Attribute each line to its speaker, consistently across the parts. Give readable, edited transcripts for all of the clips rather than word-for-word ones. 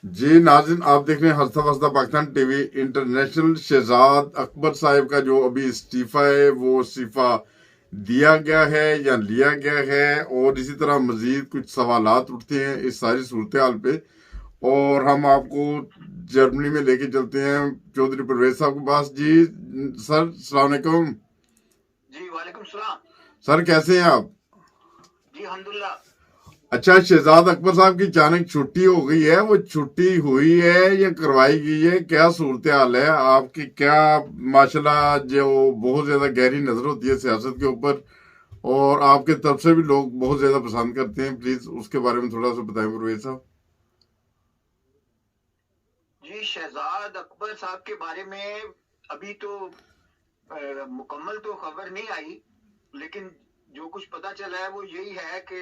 Speaker 1: जी नाज़रीन, आप देख रहे हैं हंसता हंसता पाकिस्तान टीवी इंटरनेशनल। शहजाद अकबर साहब का जो अभी इस्तीफा है वो इस्तीफा दिया गया है या लिया गया है, और इसी तरह मजीद कुछ सवालात उठते हैं इस सारी सूरत हाल पे। और हम आपको जर्मनी में लेके चलते हैं चौधरी परवेज साहब के पास। जी सर, अस्सलाम वालेकुम।
Speaker 2: जी वालेकुम सलाम।
Speaker 1: सर कैसे हैं आप?
Speaker 2: जी अल्हम्दुलिल्लाह।
Speaker 1: अच्छा, शहजाद अकबर साहब की अचानक छुट्टी हो गई है, वो छुट्टी हुई है या करवाई गई है, क्या सूरत हाल है आपकी? क्या माशाल्लाह, जो बहुत ज्यादा गहरी नजर होती है सियासत के ऊपर, और आपके तरफ से भी लोग बहुत ज्यादा पसंद करते हैं, प्लीज उसके बारे में थोड़ा सा बताएं परवेज साहब।
Speaker 2: जी शहजाद अकबर साहब के बारे में अभी तो मुकम्मल तो खबर नहीं आई, लेकिन जो कुछ पता चला है वो यही है कि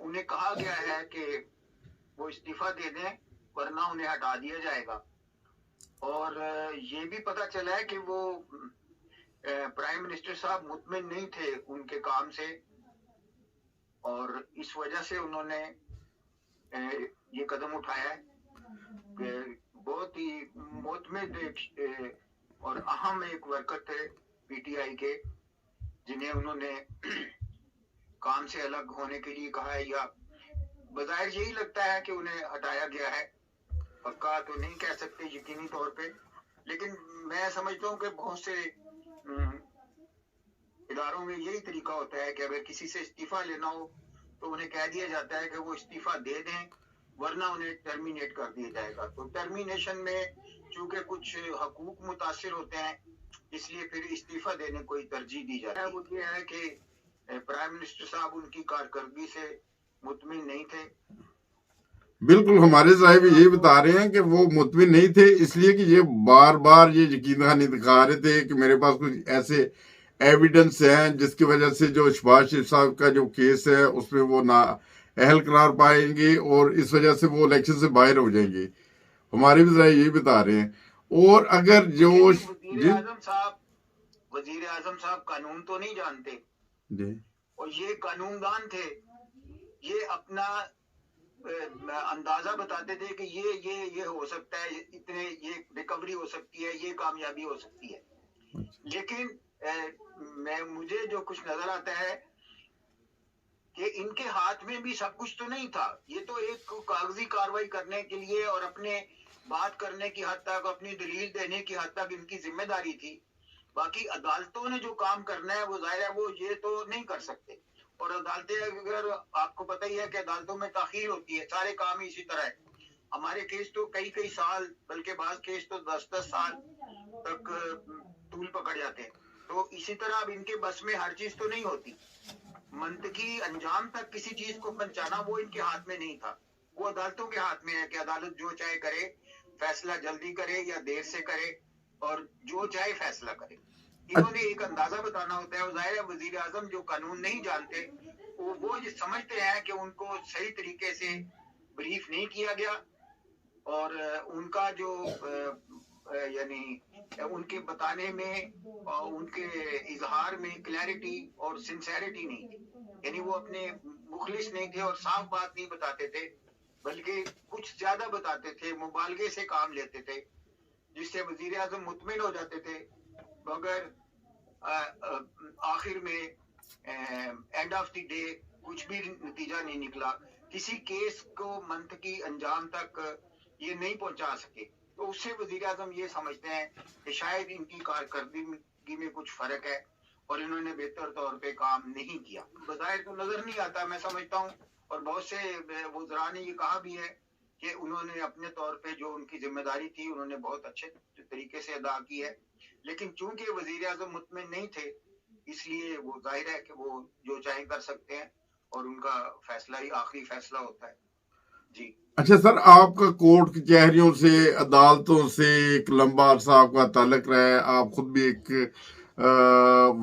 Speaker 2: उन्हें कहा गया है कि वो इस्तीफा दे दें, वरना उन्हें हटा दिया जाएगा। और ये भी पता चला है कि वो प्राइम मिनिस्टर साहब मुतमिन नहीं थे उनके काम से, और इस वजह से उन्होंने ये कदम उठाया है कि बहुत ही मोतमिद और अहम एक वर्कर थे पीटीआई के, जिन्हें उन्होंने काम से अलग होने के लिए कहा है, या बजाय यही लगता है कि उन्हें हटाया गया है। पक्का तो नहीं कह सकते यकीनी तौर पे, लेकिन मैं समझता हूँ कि बहुत से इदारों में यही तरीका होता है कि अगर किसी से इस्तीफा लेना हो तो उन्हें कह दिया जाता है कि वो इस्तीफा दे दें, वरना उन्हें टर्मिनेट कर दिया जाएगा। तो टर्मिनेशन में चूंकि कुछ हकूक मुतासिर होते हैं, इसलिए फिर इस्तीफा देने को ही तरजीह दी जाती है। वो ये है कि प्राइम मिनिस्टर साहब उनकी कारकर्दगी से मुतमिन नहीं थे।
Speaker 1: बिल्कुल, हमारे साहब यही बता रहे हैं कि वो मुतमिन नहीं थे, इसलिए कि ये बार बार ये यकीन दहानी दिखा रहे थे कि मेरे पास कुछ ऐसे एविडेंस हैं जिसकी वजह से जो शहबाज शरीफ साहब का जो केस है उसमें वो ना अहल करार पाएंगे, और इस वजह से वो इलेक्शन से बाहर हो जाएंगे। हमारे भी जरा यही बता रहे हैं। और अगर जो जी
Speaker 2: वजीर आजम साहब कानून तो नहीं जानते,
Speaker 1: जी
Speaker 2: और ये कानूनदान थे। ये अपना अंदाजा बताते थे कि ये हो सकता है, इतने ये रिकवरी हो सकती है, ये कामयाबी हो सकती है। लेकिन मुझे जो कुछ नजर आता है कि इनके हाथ में भी सब कुछ तो नहीं था। ये तो एक कागजी कार्रवाई करने के लिए और अपने बात करने की हद तक, अपनी दलील देने की हद तक इनकी जिम्मेदारी थी। बाकी अदालतों ने जो काम करना है वो जाहिर है वो ये तो नहीं कर सकते। और अदालतें, अगर आपको पता ही है कि अदालतों में ताखीर होती है, सारे काम ही इसी तरह है। हमारे केस तो कई कई साल, बल्कि बाज केस तो 10-10 साल तक तूल पकड़ जाते हैं। तो इसी तरह अब इनके बस में हर चीज तो नहीं होती। मंतकी अंजाम तक किसी चीज को पहुंचाना वो इनके हाथ में नहीं था, वो अदालतों के हाथ में है कि अदालत जो चाहे करे, फैसला जल्दी करे या देर से करे, और जो चाहे फैसला करे। इन्होंने एक अंदाजा बताना होता है। जाहिर है वजीर आजम जो कानून नहीं जानते, वो ये समझते हैं कि उनको सही तरीके से ब्रीफ नहीं किया गया, और उनका जो यानी उनके बताने में और उनके इजहार में क्लैरिटी और सिंसेरिटी नहीं थी। यानी वो अपने मुखलिस नहीं थे और साफ बात नहीं बताते थे, बल्कि कुछ ज्यादा बताते थे, मुबालगे से काम लेते थे, जिससे वजीर आजम मुतमिन हो जाते थे। मगर आखिर में एंड ऑफ द डे कुछ भी नतीजा नहीं निकला। किसी केस को मंतकी अंजाम तक ये नहीं पहुंचा सके। तो उससे वजीर आजम ये समझते हैं कि शायद इनकी कारकर्दगी में कुछ फर्क है और इन्होंने बेहतर तौर पे काम नहीं किया। बज़ाहिर तो नजर नहीं आता, मैं समझता हूँ। और बहुत से वज़रा ने ये कहा भी है कि उन्होंने अपने तौर पे जो उनकी जिम्मेदारी थी उन्होंने बहुत अच्छे तरीके से अदा की है। लेकिन चूंकि वजीर आजम मुतमिन नहीं थे, इसलिए वो जाहिर है कि वो जो चाहे कर सकते हैं, और उनका फैसला ही आखिरी फैसला होता है। जी
Speaker 1: अच्छा सर, आपका कोर्ट कचहरियों से, अदालतों से एक लंबा अरसा आपका ताल्लुक रहा है, आप खुद भी एक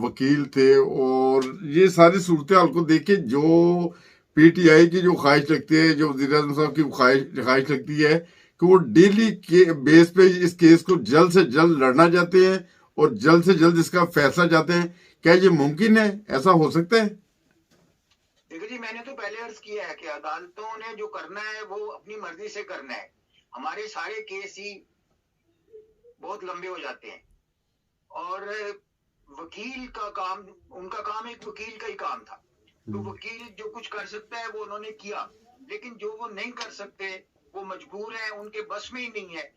Speaker 1: वकील थे, और ये सारी सूरत हाल को देखे जो पीटीआई की जो ख्वाहिश लगती है, जो वज़ीर आज़म साहब की ख्वाहिश लगती है कि वो डेली के बेस पे इस केस को जल्द से जल्द लड़ना चाहते हैं और जल्द से जल्द इसका फैसला चाहते हैं, क्या ये मुमकिन है? ऐसा हो सकता है?
Speaker 2: देखिए जी, मैंने तो पहले अर्ज किया है कि अदालतों ने जो करना है वो अपनी मर्जी से करना है। हमारे सारे केस ही बहुत लंबे हो जाते हैं और वकील का काम, उनका काम एक वकील का ही काम था। तो वकील जो कुछ कर सकता है वो उन्होंने किया, लेकिन जो वो नहीं कर सकते वो मजबूर हैं, उनके बस में ही नहीं है।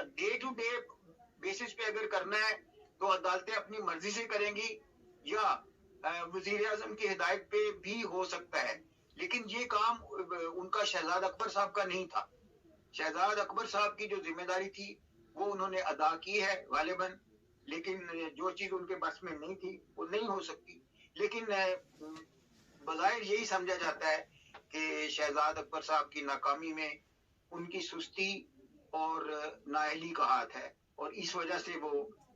Speaker 2: डे टू डे बेसिस पे अगर करना है तो अदालतें अपनी मर्जी से करेंगी या वजीर आजम की हिदायत पे भी हो सकता है। लेकिन ये काम उनका शहजाद अकबर साहब का नहीं था। शहजाद अकबर साहब की जो जिम्मेदारी थी वो उन्होंने अदा की है गालिबन, लेकिन जो चीज उनके बस में नहीं थी वो नहीं हो सकती। लेकिन बज़ाहिर यही समझा जाता है कि शहजाद अकबर साहब की नाकामी में उनकी सुस्ती और नाअहली का हाथ है, और इस वजह से वो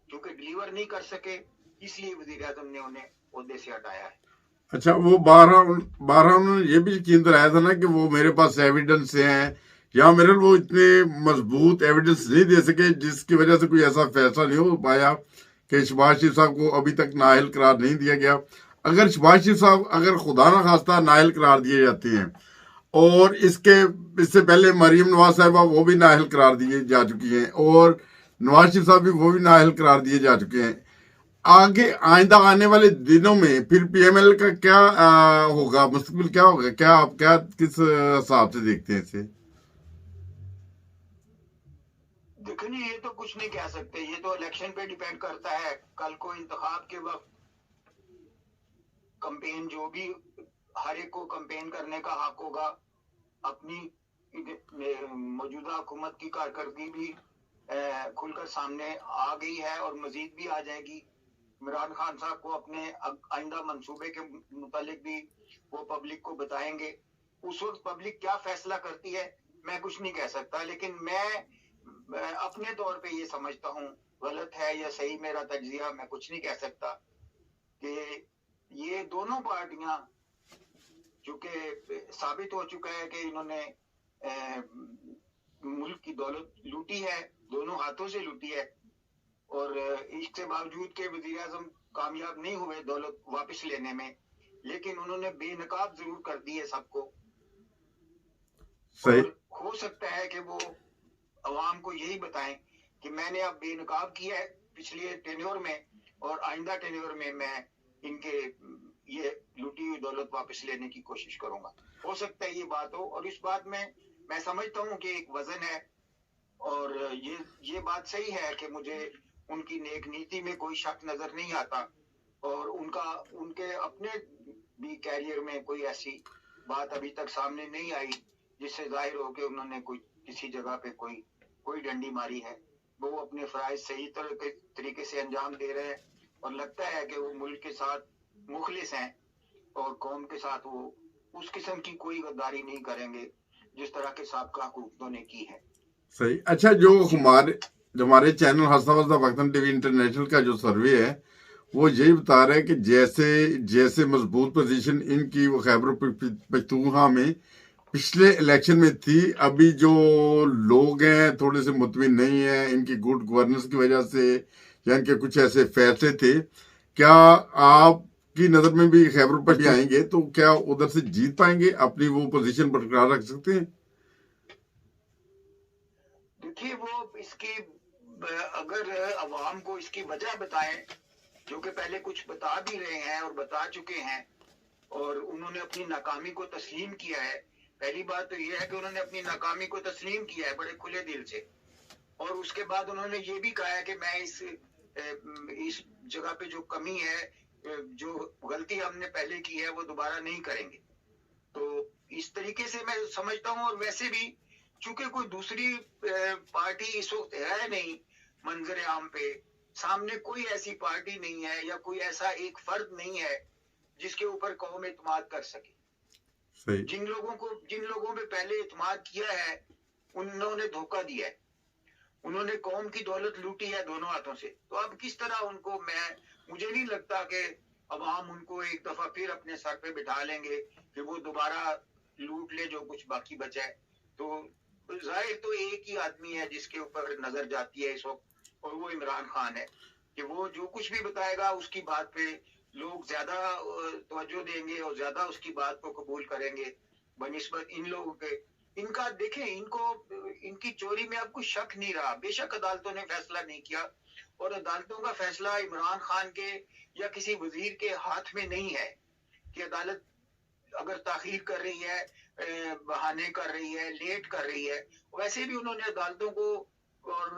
Speaker 2: चूंकि डिलीवर नहीं कर सके इसलिए वजीर आजम ने उन्हें ओहदे से हटाया है।
Speaker 1: अच्छा, वो बारह उन्होंने ये भी यकीन दिलाया था ना कि वो मेरे पास एविडेंस हैं, या मेरे वो इतने मजबूत एविडेंस नहीं दे सके जिसकी वजह से कोई ऐसा फैसला नहीं हो पाया कि शहबाज शरीफ साहब को अभी तक नाअहल करार नहीं दिया गया। अगर शहबाज शरीफ साहब अगर खुदा न खास्ता नाअहल करार दिए जाते हैं, और इससे पहले मरीम नवाज साहबा वो भी नाअहल करार दिए जा चुकी हैं, और नवाज शरीफ साहब भी वो भी नाअहल करार दिए जा चुके हैं। आगे आइंदा आने वाले दिनों में फिर पीएमएल का क्या होगा, मुस्तकबिल क्या होगा, क्या आप क्या किस हिसाब से देखते हैं इसे?
Speaker 2: देखो नहीं, ये तो कुछ नहीं कह सकते, ये तो इलेक्शन पे डिपेंड करता है। कल को इंतखाब के वक्त कंपेन, जो भी हर एक को कंपेन करने का हक होगा, अपनी मौजूदा हुकूमत की कारकर्दगी भी खुलकर सामने आ गई है और मजीद भी आ जाएगी। इमरान खान साहब को अपने आइंदा मंसूबे के मुतालिक भी वो पब्लिक को बताएंगे। उस वक्त पब्लिक क्या फैसला करती है मैं कुछ नहीं कह सकता, लेकिन मैं अपने तौर पे ये समझता हूँ, गलत है या सही मेरा तज्जिया मैं कुछ नहीं कह सकता, कि ये दोनों पार्टियां, चूंकि साबित हो चुका है कि इन्होंने मुल्क की दौलत लूटी है, दोनों हाथों से लूटी है, और इसके बावजूद के वजीर आजम कामयाब नहीं हुए दौलत वापस लेने में, लेकिन उन्होंने बेनकाब जरूर कर दी है सबको।
Speaker 1: सही।
Speaker 2: और हो सकता है कि वो अवाम को यही बताएं कि मैंने अब बेनकाब किया है पिछले टेन्योर में, और आइंदा टेन्योर में मैं इनके ये लूटी हुई दौलत वापस लेने की कोशिश करूंगा। हो सकता है ये बात हो, और इस बात में मैं समझता हूँ कि एक वजन है, और ये बात सही है कि मुझे उनकी नेक नीति में कोई शक नजर नहीं आता, और उनके अपने भी कैरियर में कोई ऐसी बात अभी तक सामने नहीं आई जिससे जाहिर हो कि उन्होंने कोई किसी जगह पे कोई डंडी मारी है। वो अपने फराइज सही तरीके से अंजाम दे रहे हैं, और लगता है कि वो मुल्क के साथ मुखलिस हैं और कौम के साथ वो उस किस्म की कोई गद्दारी नहीं करेंगे जिस तरह के साबका हुकूमतों ने की है।
Speaker 1: सही। अच्छा, जो हमारे चैनल हसन वतन टीवी इंटरनेशनल का जो सर्वे है वो यही बता रहा है कि जैसे जैसे मजबूत पोजीशन इनकी वो खैबर पख्तूनख्वा में पिछले इलेक्शन में थी, अभी जो लोग हैं थोड़े से मुतमिन नहीं है इनकी गुड गवर्नेंस की वजह से, या इनके कुछ ऐसे फैसले थे। क्या आपकी नजर में भी खैबर पख्तूनख्वा आएंगे तो क्या उधर से जीत पाएंगे, अपनी वो पोजीशन बरकरार रख सकते हैं?
Speaker 2: देखिए, वो इसकी अगर अवाम को इसकी वजह बताएं, जो कि पहले कुछ बता भी रहे हैं और बता चुके हैं, और उन्होंने अपनी नाकामी को तस्लीम किया है। पहली बात तो यह है कि उन्होंने अपनी नाकामी को तस्लीम किया है बड़े खुले दिल से, और उसके बाद उन्होंने ये भी कहा है कि मैं इस जगह पे जो कमी है, जो गलती हमने पहले की है वो दोबारा नहीं करेंगे। तो इस तरीके से मैं समझता हूँ। और वैसे भी चूंकि कोई दूसरी पार्टी इस वक्त है नहीं मंजर आम पे, सामने कोई ऐसी पार्टी नहीं है या कोई ऐसा एक फर्द नहीं है जिसके ऊपर कौम एतमाद कर सके।
Speaker 1: सही।
Speaker 2: जिन लोगों पे पहले एतमाद किया है उन्होंने धोखा दिया है, उन्होंने कौम की दौलत लूटी है दोनों हाथों से। तो अब किस तरह उनको, मुझे नहीं लगता कि अवाम उनको एक दफा फिर अपने सर पे बिठा लेंगे कि वो दोबारा लूट ले जो कुछ बाकी बचा है। तो जाहिर तो एक ही आदमी है जिसके ऊपर नजर जाती है इस वक्त, और वो इमरान खान है, कि वो जो कुछ भी बताएगा उसकी बात पे लोग ज्यादा तवज्जो देंगे और ज्यादा उसकी बात को कबूल करेंगे बनिस्बत इन लोगों के। इनका देखें, इनको इनकी चोरी में अब कुछ शक नहीं रहा। बेशक अदालतों ने फैसला नहीं किया, और अदालतों का फैसला इमरान खान के या किसी वजीर के हाथ में नहीं है कि अदालत अगर ताखीर कर रही है, बहाने कर रही है, लेट कर रही है। वैसे भी उन्होंने अदालतों को और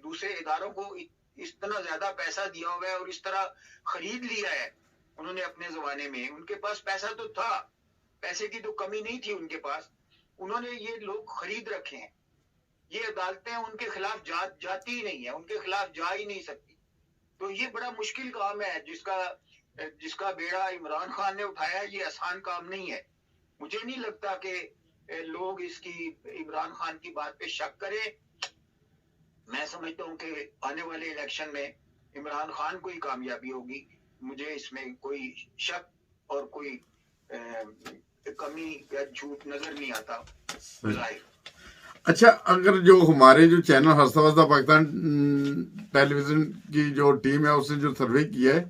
Speaker 2: दूसरे इदारों को इतना ज्यादा पैसा दिया हुआ है और इस तरह खरीद लिया है उन्होंने अपने जमाने में। उनके पास पैसा तो था, पैसे की तो कमी नहीं थी उनके पास, उन्होंने ये लोग खरीद रखे हैं। ये अदालतें उनके खिलाफ जाती ही नहीं है, उनके खिलाफ जा ही नहीं सकती। तो ये बड़ा मुश्किल काम है जिसका बेड़ा इमरान खान ने उठाया है। ये आसान काम नहीं है। मुझे नहीं लगता कि लोग इसकी इमरान खान की बात पे शक करें। मैं समझता हूँ कि आने वाले इलेक्शन में इमरान खान को ही कामयाबी होगी। मुझे इसमें कोई शक और कोई कमी या झूठ नजर नहीं आता। जाहिर
Speaker 1: अच्छा, अगर जो हमारे जो चैनल हंसता वसता पाकिस्तान टेलीविजन की जो टीम है उसने जो सर्वे किया है,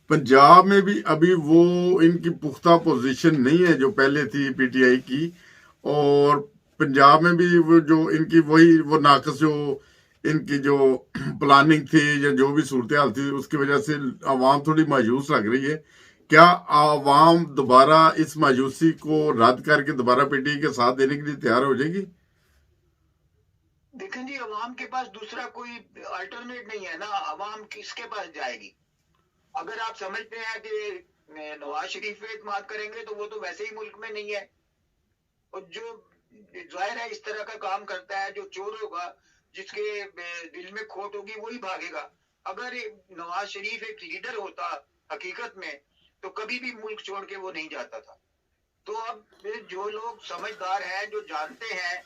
Speaker 1: पंजाब में भी अभी वो इनकी पुख्ता पोजीशन नहीं है जो पहले थी पीटीआई की, और पंजाब में भी वो जो इनकी वो नाकस जो इनकी जो प्लानिंग थी या जो भी सूरत हाल थी उसकी वजह से आवाम थोड़ी मायूस लग रही है। क्या आवाम दोबारा इस मायूसी को रद्द करके दोबारा पीटीआई के साथ देने के लिए तैयार हो जाएगी?
Speaker 2: देखें जी, अवाम के पास दूसरा कोई अल्टरनेट नहीं है ना। अवाम किसके पास जाएगी? अगर आप समझते हैं कि नवाज शरीफ पे इत्मीनाद करेंगे तो वो तो वैसे ही मुल्क में नहीं है, और जो जाहिर है इस तरह का काम करता है, जो चोर होगा, जिसके दिल में खोट होगी वही भागेगा। अगर नवाज शरीफ एक लीडर होता हकीकत में तो कभी भी मुल्क छोड़ के वो नहीं जाता था। तो अब जो लोग समझदार हैं, जो जानते हैं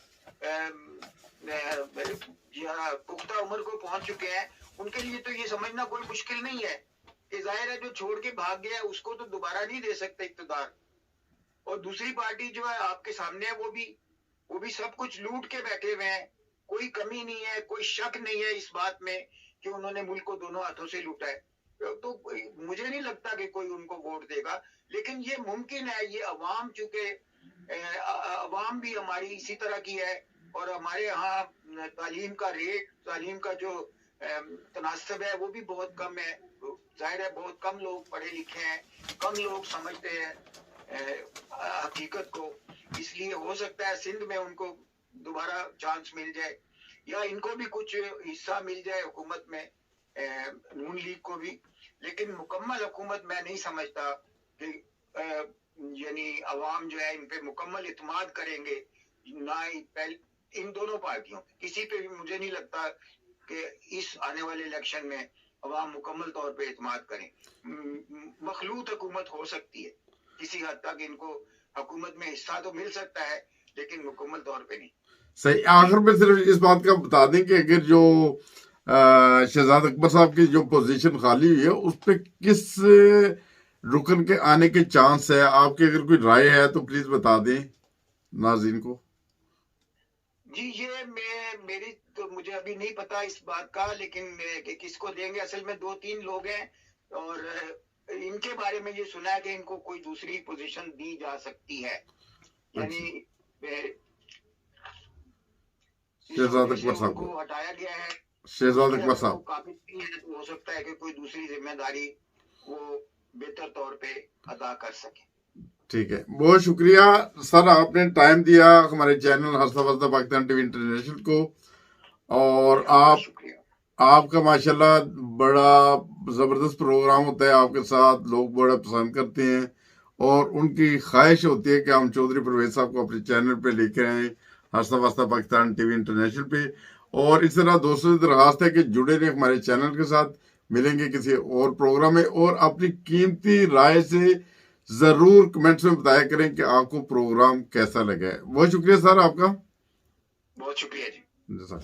Speaker 2: पुख्ता उम्र को पहुंच चुके हैं, उनके लिए तो ये समझना कोई मुश्किल नहीं है कि जाहिर है जो छोड़ के भाग गया है उसको तो दोबारा नहीं दे सकते इक़्तिदार। और दूसरी पार्टी जो है आपके सामने है, वो भी सब कुछ लूट के बैठे हुए हैं। कोई कमी नहीं है, कोई शक नहीं है इस बात में कि उन्होंने मुल्क को दोनों हाथों से लूटा है। तो मुझे नहीं लगता कि कोई उनको वोट देगा, लेकिन ये मुमकिन है। ये अवाम, चूंकि अवाम भी हमारी इसी तरह की है, और हमारे यहाँ तालीम का रेट, तालीम का जो तनासब है वो भी बहुत कम है। जाहिर है बहुत कम लोग पढ़े लिखे हैं, कम लोग समझते हैं हकीकत को। इसलिए हो सकता है सिंध में उनको दोबारा चांस मिल जाए, या इनको भी कुछ हिस्सा मिल जाए हुकूमत में, नून लीग को भी। लेकिन मुकम्मल हुकूमत मैं नहीं समझता कि यानी अवाम जो है इन पे मुकम्मल इत्मीनाद करेंगे। ना इन दोनों पार्टियों पे, किसी पे भी मुझे नहीं लगता कि इस आने वाले इलेक्शन में अवाम मुकम्मल तौर पे इत्मीनाद करें। मखलूत हुकूमत हो सकती है, किसी हद तक इनको हुकूमत में हिस्सा तो मिल सकता है, लेकिन मुकम्मल तौर पे नहीं।
Speaker 1: सही। आखिर में सिर्फ इस बात का बता दें कि अगर जो शहजाद अकबर साहब की जो पोजीशन खाली हुई है उस पर किस रुकन के आने के चांस है, आपकी अगर कोई राय है तो प्लीज बता दें नाज़रीन को।
Speaker 2: जी, ये मेरी तो मुझे अभी नहीं पता इस बात का, लेकिन कि किसको देंगे, असल में 2-3 लोग हैं, और इनके बारे में ये सुना है कि इनको कोई दूसरी पोजीशन दी जा सकती है। यानी
Speaker 1: शहजाद अकबर साहब
Speaker 2: को हटाया गया है।
Speaker 1: शहजाद अकबर साहब
Speaker 2: काबिल नहीं है तो हो सकता है कि कोई दूसरी जिम्मेदारी वो बेहतर तौर पे अदा कर सके।
Speaker 1: ठीक है, बहुत शुक्रिया सर, आपने टाइम दिया हमारे चैनल हंसता वसता पाकिस्तान टीवी इंटरनेशनल को। और आपका माशाल्लाह बड़ा जबरदस्त प्रोग्राम होता है, आपके साथ लोग बड़ा पसंद करते हैं, और उनकी ख्वाहिश होती है कि हम चौधरी परवेज साहब को अपने चैनल पे लेकर आए, हंसता वसता पाकिस्तान टीवी इंटरनेशनल पे। और इस तरह दोस्तों से दरखास्त है कि जुड़े रहे हमारे चैनल के साथ। मिलेंगे किसी और प्रोग्राम में, और अपनी कीमती राय से जरूर कमेंट्स में बताया करें कि आपको प्रोग्राम कैसा लगा है। बहुत शुक्रिया सर आपका।
Speaker 2: बहुत शुक्रिया जी।